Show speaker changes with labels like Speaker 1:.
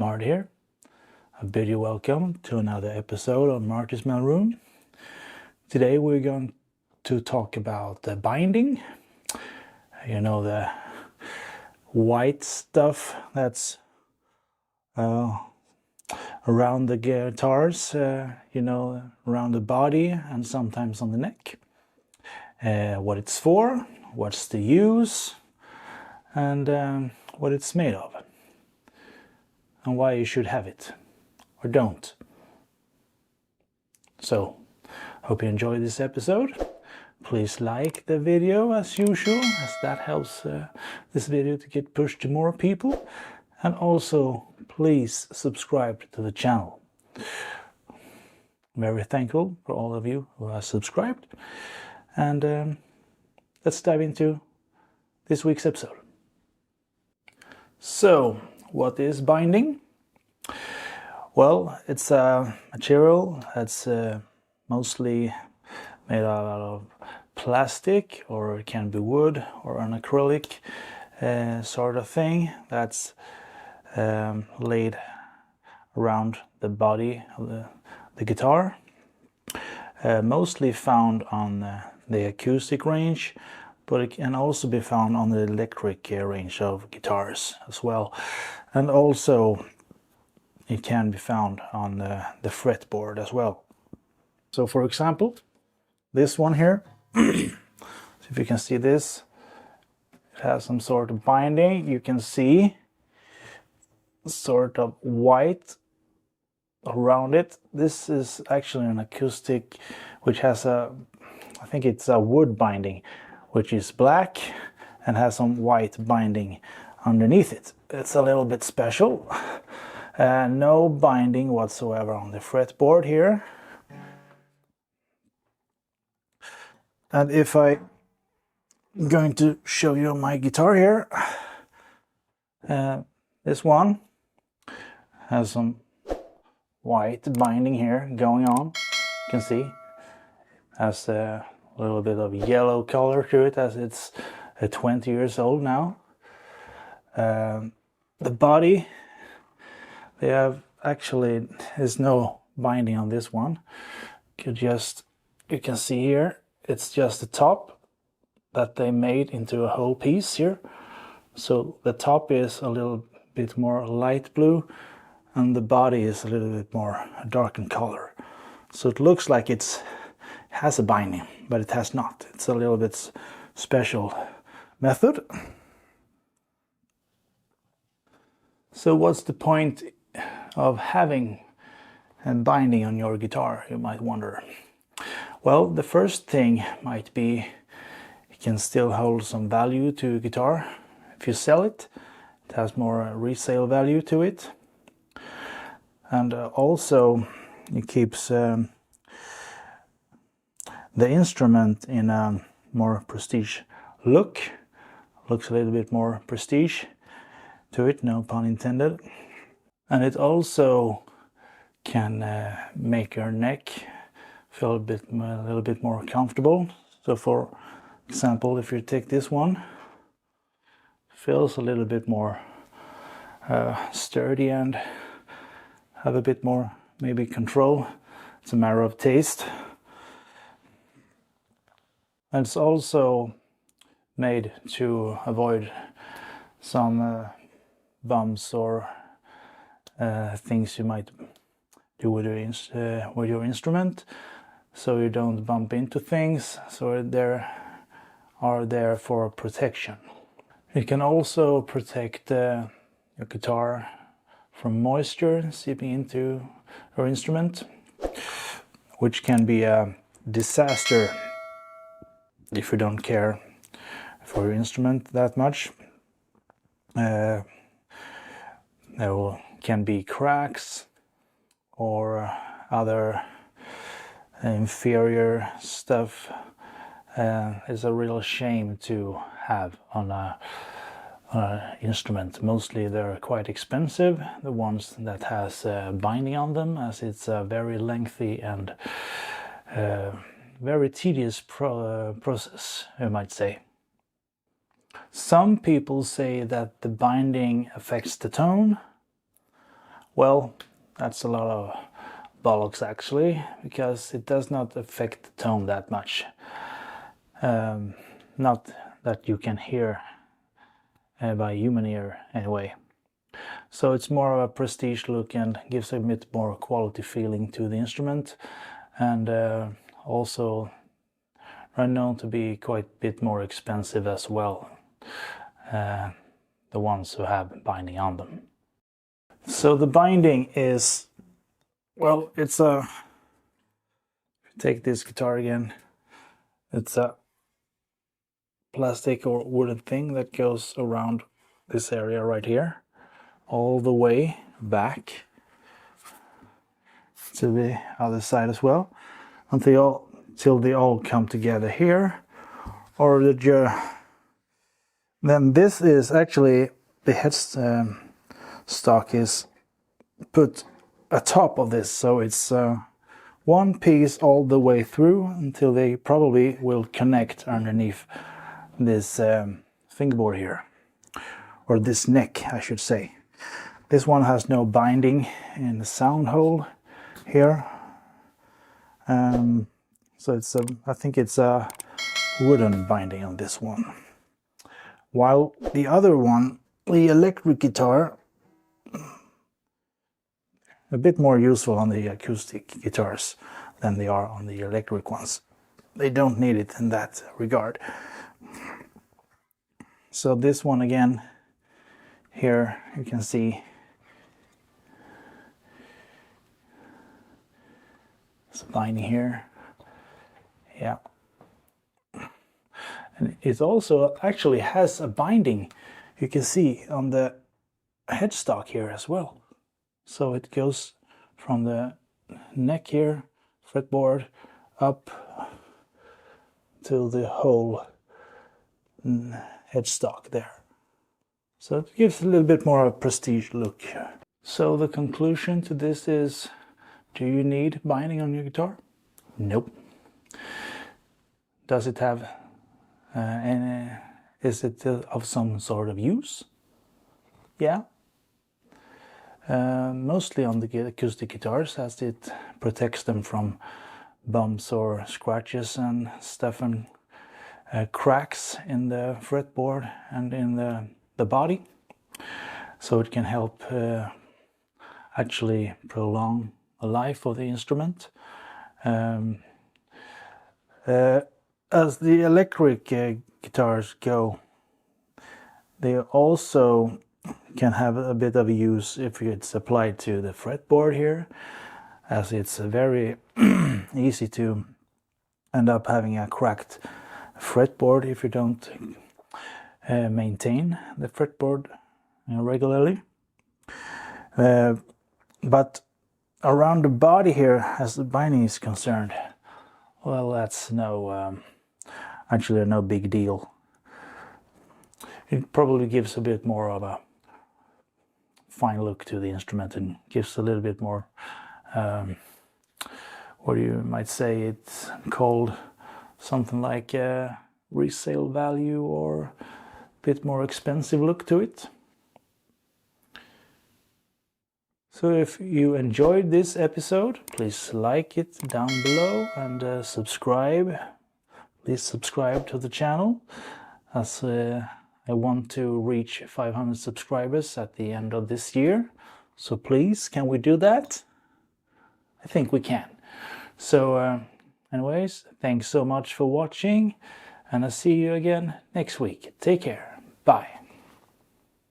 Speaker 1: Mart here. I bid you welcome to another episode of Marty's Mailroom. Today we're going to talk about the binding. You know, the white stuff that's around the guitars, around the body and sometimes on the neck. What it's for, what's the use, and what it's made of, and why you should have it or don't. So, hope you enjoy this episode. Please like the video as usual, as that helps this video to get pushed to more people. And also, please subscribe to the channel. I'm very thankful for all of you who have subscribed. And let's dive into this week's episode. So, what is binding? Well, it's a material that's mostly made out of plastic, or it can be wood or an acrylic sort of thing that's laid around the body of the guitar. Mostly found on the acoustic range, but it can also be found on the electric range of guitars as well. And also it can be found on the fretboard as well. So for example, this one here, so if you can see this, it has some sort of binding. You can see sort of white around it. This is actually an acoustic which has I think it's a wood binding, which is black and has some white binding underneath it. It's a little bit special. No binding whatsoever on the fretboard here. And if I'm going to show you my guitar here, this one has some white binding here going on. You can see has a little bit of yellow color to it, as it's 20 years old now. The body, they have actually, there's no binding on this one. You can see here, it's just the top that they made into a whole piece here. So the top is a little bit more light blue and the body is a little bit more dark in color. So it looks like it has a binding, but it has not. It's a little bit special method. So what's the point of having a binding on your guitar, you might wonder? Well, the first thing might be it can still hold some value to a guitar. If you sell it, it has more resale value to it. And also it keeps the instrument in a more prestige look. Looks a little bit more prestige to it, no pun intended. And it also can make your neck feel a little bit more comfortable. So for example, if you take this one, it feels a little bit more sturdy and have a bit more maybe control. It's a matter of taste. And it's also made to avoid some bumps or things you might do with your instrument, so you don't bump into things. So they are there for protection. It can also protect your guitar from moisture seeping into your instrument, which can be a disaster if you don't care for your instrument that much. There can be cracks or other inferior stuff. It's a real shame to have on a instrument. Mostly they're quite expensive, the ones that has binding on them, as it's a very lengthy and very tedious process, you might say. Some people say that the binding affects the tone, Well, that's a lot of bollocks actually, because it does not affect the tone that much. Not that you can hear by human ear anyway. So it's more of a prestige look and gives a bit more quality feeling to the instrument, and also are known to be quite a bit more expensive as well, the ones who have binding on them. So the binding is, well, it's a, take this guitar again, it's a plastic or wooden thing that goes around this area right here, all the way back to the other side as well, until they all come together here. Or then this is actually the headstock is put atop of this, so it's one piece all the way through until they probably will connect underneath this fingerboard here, or this neck I should say. This one has no binding in the sound hole here, so it's I think it's a wooden binding on this one, while the other one, the electric guitar, a bit more useful on the acoustic guitars than they are on the electric ones. They don't need it in that regard. So this one again, here you can see it's a binding here, yeah. And it also actually has a binding, you can see on the headstock here as well. So it goes from the neck here, fretboard, up to the whole headstock there. So it gives a little bit more of a prestige look. So the conclusion to this is, do you need binding on your guitar? Nope. Does it have is it of some sort of use? Yeah. Mostly on the acoustic guitars, as it protects them from bumps or scratches and stuff, and cracks in the fretboard and in the body. So it can help actually prolong the life of the instrument. As the electric guitars go, they also can have a bit of use if it's applied to the fretboard here, as it's very easy to end up having a cracked fretboard if you don't maintain the fretboard regularly. But around the body here, as the binding is concerned, well, that's actually no big deal. It probably gives a bit more of a fine look to the instrument and gives a little bit more, what you might say, it's called something like a resale value, or a bit more expensive look to it. So if you enjoyed this episode, please like it down below and subscribe. Please subscribe to the channel, as I want to reach 500 subscribers at the end of this year. So please, can we do that? I think we can. So anyways, thanks so much for watching, and I'll see you again next week. Take care. Bye.